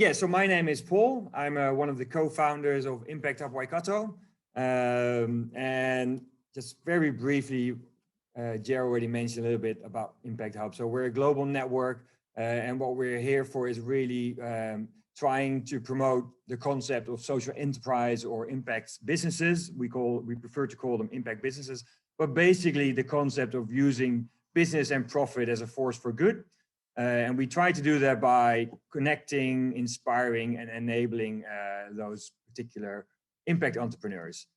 Yeah, so my name is Paul. I'm one of the co-founders of Impact Hub Waikato. And just very briefly, Jer already mentioned a little bit about Impact Hub. So we're a global network, and what we're here for is really trying to promote the concept of social enterprise or impact businesses. We prefer to call them impact businesses, but basically the concept of using business and profit as a force for good. And we try to do that by connecting, inspiring, and enabling those particular impact entrepreneurs.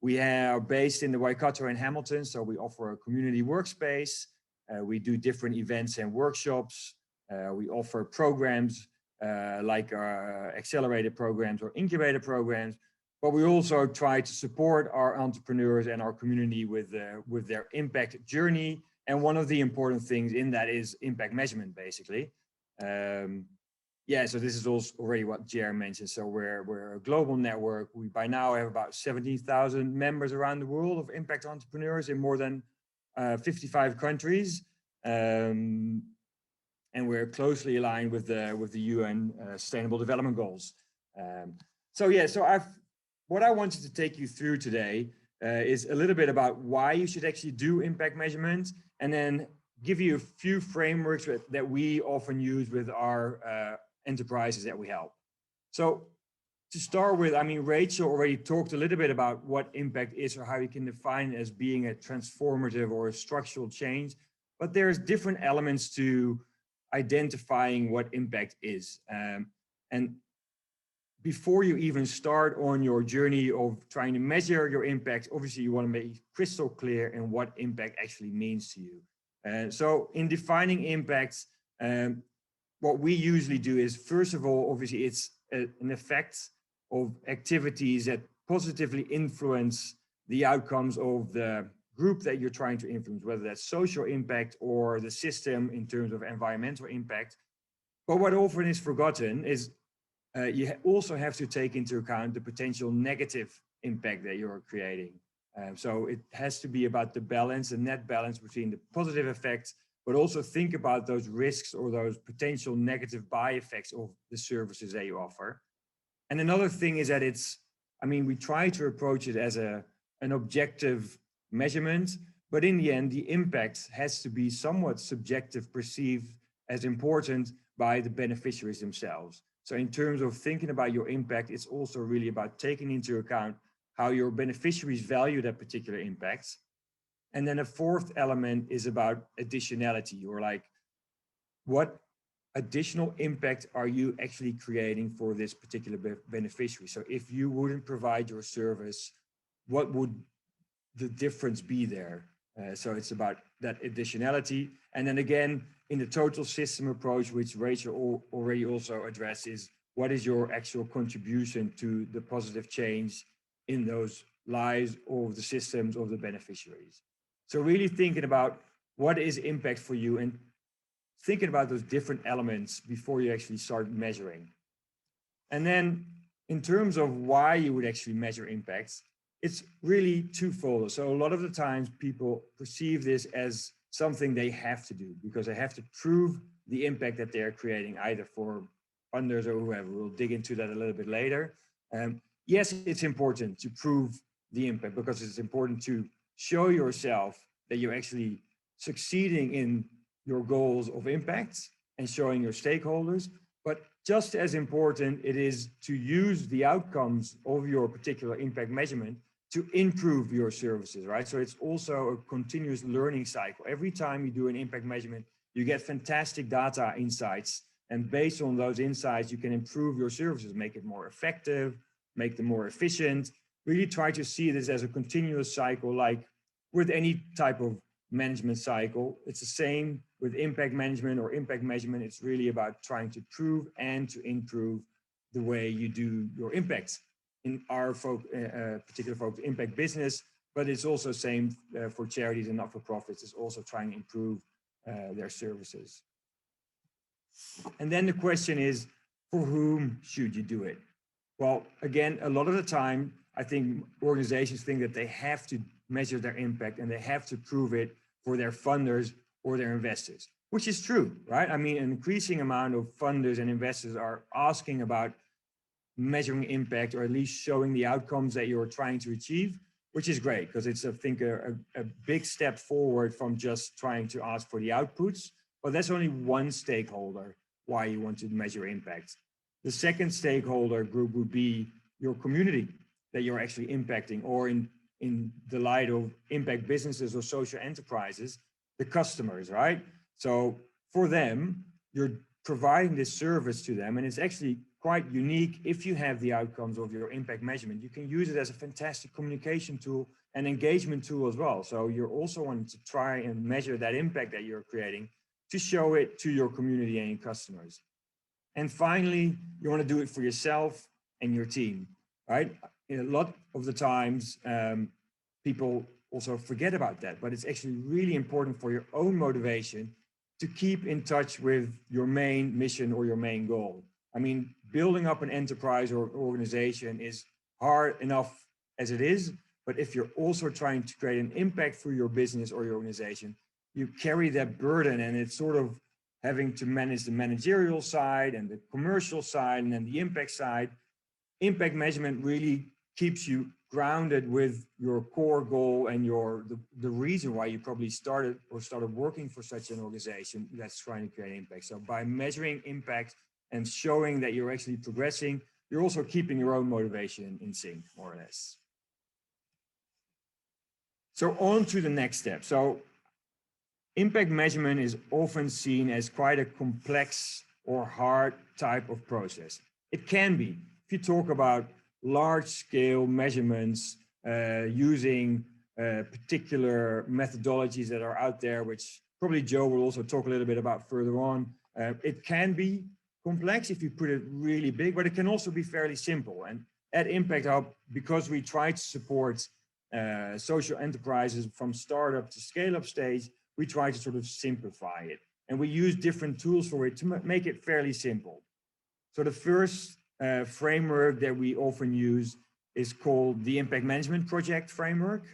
We are based in the Waikato and Hamilton, so we offer a community workspace. We do different events and workshops. We offer programs like accelerated programs or incubator programs, but we also try to support our entrepreneurs and our community with their impact journey. And one of the important things in that is impact measurement, basically. Yeah, so this is also already what Jer mentioned. So we're a global network. We by now have about 17,000 members around the world of impact entrepreneurs in more than 55 countries. And we're closely aligned with the UN Sustainable Development Goals. So what I wanted to take you through today is a little bit about why you should actually do impact measurement, and then give you a few frameworks that we often use with our enterprises that we help. So to start with, I mean, Rachel already talked a little bit about what impact is, or how you can define it as being a transformative or a structural change, but there's different elements to identifying what impact is. And before you even start on your journey of trying to measure your impact, obviously you want to make crystal clear in what impact actually means to you. So in defining impacts, what we usually do is, first of all, obviously it's an effect of activities that positively influence the outcomes of the group that you're trying to influence, whether that's social impact or the system in terms of environmental impact. But what often is forgotten is you also have to take into account the potential negative impact that you're creating. So it has to be about the balance, the net balance between the positive effects, but also think about those risks or those potential negative by effects of the services that you offer. And another thing is that we try to approach it as an objective measurement, but in the end, the impact has to be somewhat subjective, perceived as important by the beneficiaries themselves. So in terms of thinking about your impact, it's also really about taking into account how your beneficiaries value that particular impact. And then a fourth element is about additionality, or like, what additional impact are you actually creating for this particular beneficiary? So if you wouldn't provide your service, what would the difference be there? So it's about that additionality. And then again, in the total system approach, which Rachel already also addressed, is what is your actual contribution to the positive change in those lives of the systems of the beneficiaries? So really thinking about what is impact for you, and thinking about those different elements before you actually start measuring. And then in terms of why you would actually measure impacts, it's really twofold. So a lot of the times people perceive this as something they have to do because they have to prove the impact that they're creating, either for funders or whoever. We'll dig into that a little bit later. Yes, it's important to prove the impact because it's important to show yourself that you're actually succeeding in your goals of impact and showing your stakeholders. But just as important, it is to use the outcomes of your particular impact measurement to improve your services, right? So it's also a continuous learning cycle. Every time you do an impact measurement, you get fantastic data insights. And based on those insights, you can improve your services, make it more effective, make them more efficient. Really try to see this as a continuous cycle, like with any type of management cycle. It's the same with impact management or impact measurement. It's really about trying to prove and to improve the way you do your impact. In our particular focus, impact business, but it's also same for charities and not-for-profits. It's also trying to improve their services. And then the question is, for whom should you do it? Well, again, a lot of the time, I think organizations think that they have to measure their impact and they have to prove it for their funders or their investors. which is true, right? I mean, an increasing amount of funders and investors are asking about measuring impact, or at least showing the outcomes that you're trying to achieve, which is great because it's, I think, a big step forward from just trying to ask for the outputs. But that's only one stakeholder why you want to measure impact. The second stakeholder group would be your community that you're actually impacting, or in the light of impact businesses or social enterprises, the customers, right? So for them, you're providing this service to them, and it's actually quite unique. If you have the outcomes of your impact measurement, you can use it as a fantastic communication tool and engagement tool as well. So you're also wanting to try and measure that impact that you're creating to show it to your community and your customers. And finally, you want to do it for yourself and your team, right? A lot of the times, people also forget about that, but it's actually really important for your own motivation to keep in touch with your main mission or your main goal. I mean, building up an enterprise or organization is hard enough as it is, but if you're also trying to create an impact through your business or your organization, you carry that burden, and it's sort of having to manage the managerial side and the commercial side and then the impact side. Impact measurement really keeps you grounded with your core goal and the reason why you probably started working for such an organization that's trying to create impact. So by measuring impact and showing that you're actually progressing, you're also keeping your own motivation in sync, more or less. So on to the next step. So impact measurement is often seen as quite a complex or hard type of process. It can be. If you talk about large-scale measurements using particular methodologies that are out there, which probably Joe will also talk a little bit about further on, it can be complex if you put it really big, but it can also be fairly simple. And at Impact Hub, because we try to support social enterprises from startup to scale-up stage, we try to sort of simplify it. And we use different tools for it to make it fairly simple. So the first framework that we often use is called the Impact Management Project Framework.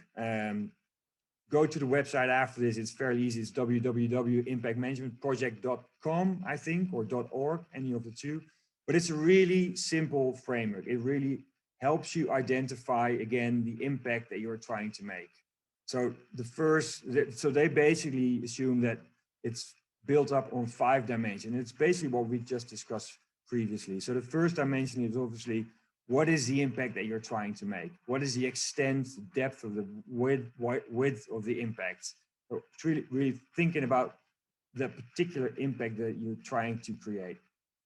Go to the website after this, it's fairly easy. It's www.impactmanagementproject.com, I think, or .org, any of the two. But it's a really simple framework. It really helps you identify, again, the impact that you're trying to make. So they basically assume that it's built up on 5 dimensions. It's basically what we just discussed previously. So the first dimension is obviously, what is the impact that you're trying to make? What is the extent, depth of the width of the impact? So really thinking about the particular impact that you're trying to create.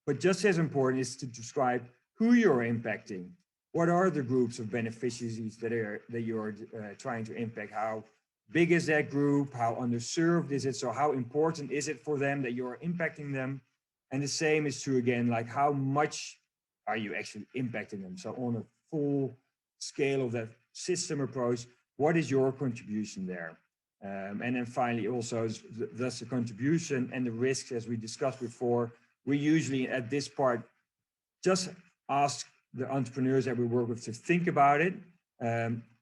But just as important is to describe who you're impacting. What are the groups of beneficiaries that you're trying to impact? How big is that group? How underserved is it? So how important is it for them that you're impacting them? And the same is true again, like how much are you actually impacting them? So on a full scale of that system approach, what is your contribution there? And then finally also, thus the contribution and the risks, as we discussed before. We usually at this part just ask the entrepreneurs that we work with to think about it,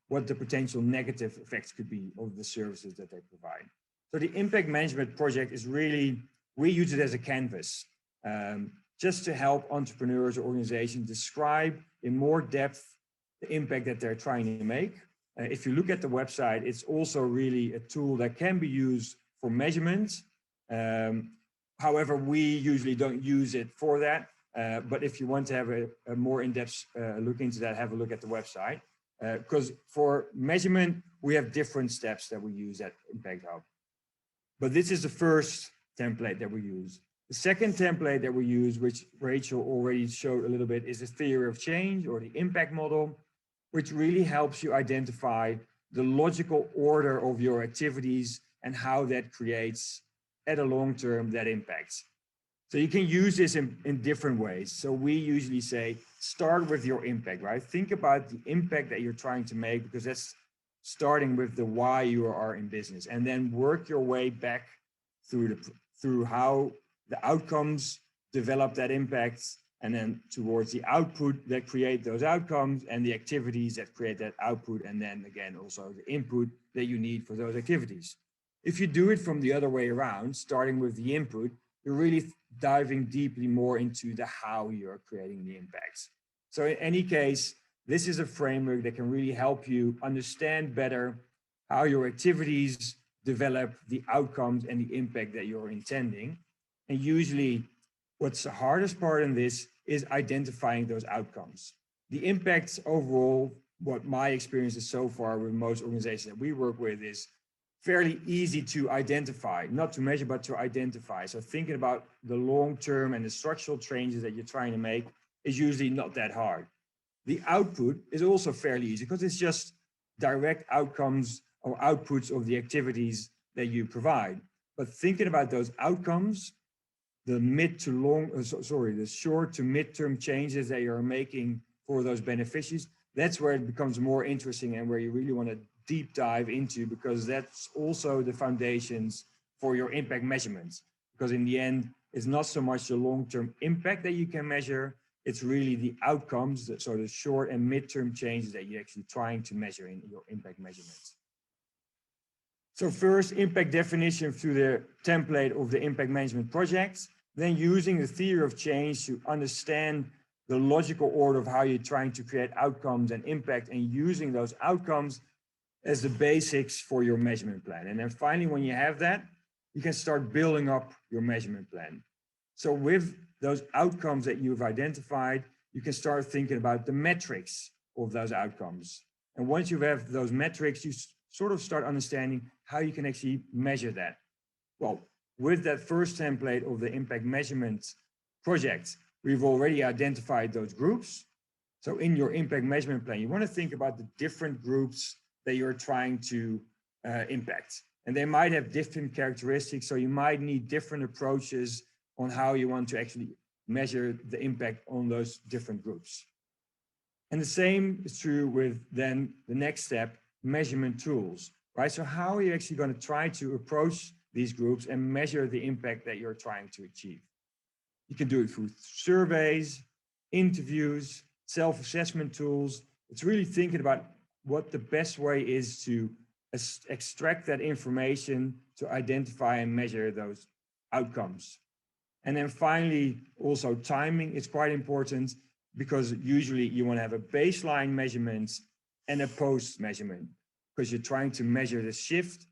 what the potential negative effects could be of the services that they provide. So the impact management project is really, we use it as a canvas, just to help entrepreneurs or organizations describe in more depth the impact that they're trying to make. If you look at the website, it's also really a tool that can be used for measurement. However, we usually don't use it for that. But if you want to have a more in-depth look into that, have a look at the website. Because for measurement, we have different steps that we use at Impact Hub. But this is the first template that we use. The second template that we use, which Rachel already showed a little bit, is the theory of change, or the impact model, which really helps you identify the logical order of your activities and how that creates, at a long term, that impact. So you can use this in different ways. So we usually say, start with your impact, right? Think about the impact that you're trying to make, because that's starting with the why you are in business, and then work your way back through how the outcomes develop that impact, and then towards the output that create those outcomes, and the activities that create that output, and then again also the input that you need for those activities. If you do it from the other way around, starting with the input, you're really diving deeply more into the how you're creating the impacts. So in any case, this is a framework that can really help you understand better how your activities develop the outcomes and the impact that you're intending. And usually what's the hardest part in this is identifying those outcomes. The impacts overall, what my experience is so far with most organizations that we work with, is fairly easy to identify, not to measure, but to identify. So thinking about the long-term and the structural changes that you're trying to make is usually not that hard. The output is also fairly easy because it's just direct outcomes or outputs of the activities that you provide. But thinking about those outcomes, the the short to midterm changes that you're making for those beneficiaries, that's where it becomes more interesting and where you really want to deep dive into, because that's also the foundations for your impact measurements. Because in the end, it's not so much the long-term impact that you can measure, it's really the outcomes, so the short and midterm changes that you're actually trying to measure in your impact measurements. So first, impact definition through the template of the impact management project, then using the theory of change to understand the logical order of how you're trying to create outcomes and impact, and using those outcomes as the basics for your measurement plan. And then finally, when you have that, you can start building up your measurement plan. So with those outcomes that you've identified, you can start thinking about the metrics of those outcomes. And once you have those metrics, you sort of start understanding how you can actually measure that. Well, with that first template of the impact measurement project, we've already identified those groups. So in your impact measurement plan, you want to think about the different groups that you're trying to impact. And they might have different characteristics, so you might need different approaches on how you want to actually measure the impact on those different groups. And the same is true with then the next step, measurement tools, right? So how are you actually going to try to approach these groups and measure the impact that you're trying to achieve? You can do it through surveys, interviews, self-assessment tools. It's really thinking about what the best way is to extract that information to identify and measure those outcomes. And then finally, also timing is quite important, because usually you want to have a baseline measurement and a post measurement, because you're trying to measure the shift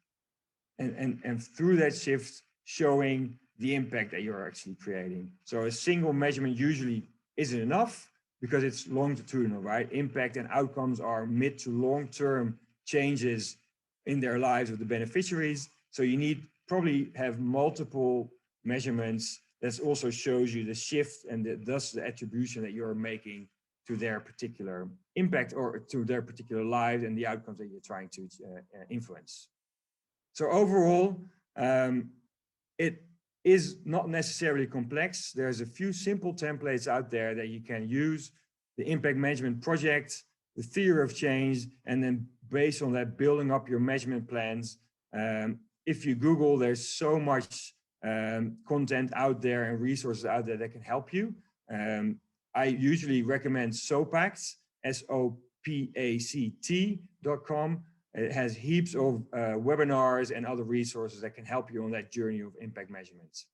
and through that shift showing the impact that you're actually creating. So a single measurement usually isn't enough because it's longitudinal, right? Impact and outcomes are mid to long-term changes in their lives of the beneficiaries. So you need probably have multiple measurements that also shows you the shift and thus the attribution that you're making to their particular impact or to their particular lives and the outcomes that you're trying to influence. So overall, it is not necessarily complex. There's a few simple templates out there that you can use: the impact management project, the theory of change, and then based on that, building up your measurement plans. If you Google, there's so much content out there and resources out there that can help you. I usually recommend SOPACT, SOPACT.com. It has heaps of webinars and other resources that can help you on that journey of impact measurements.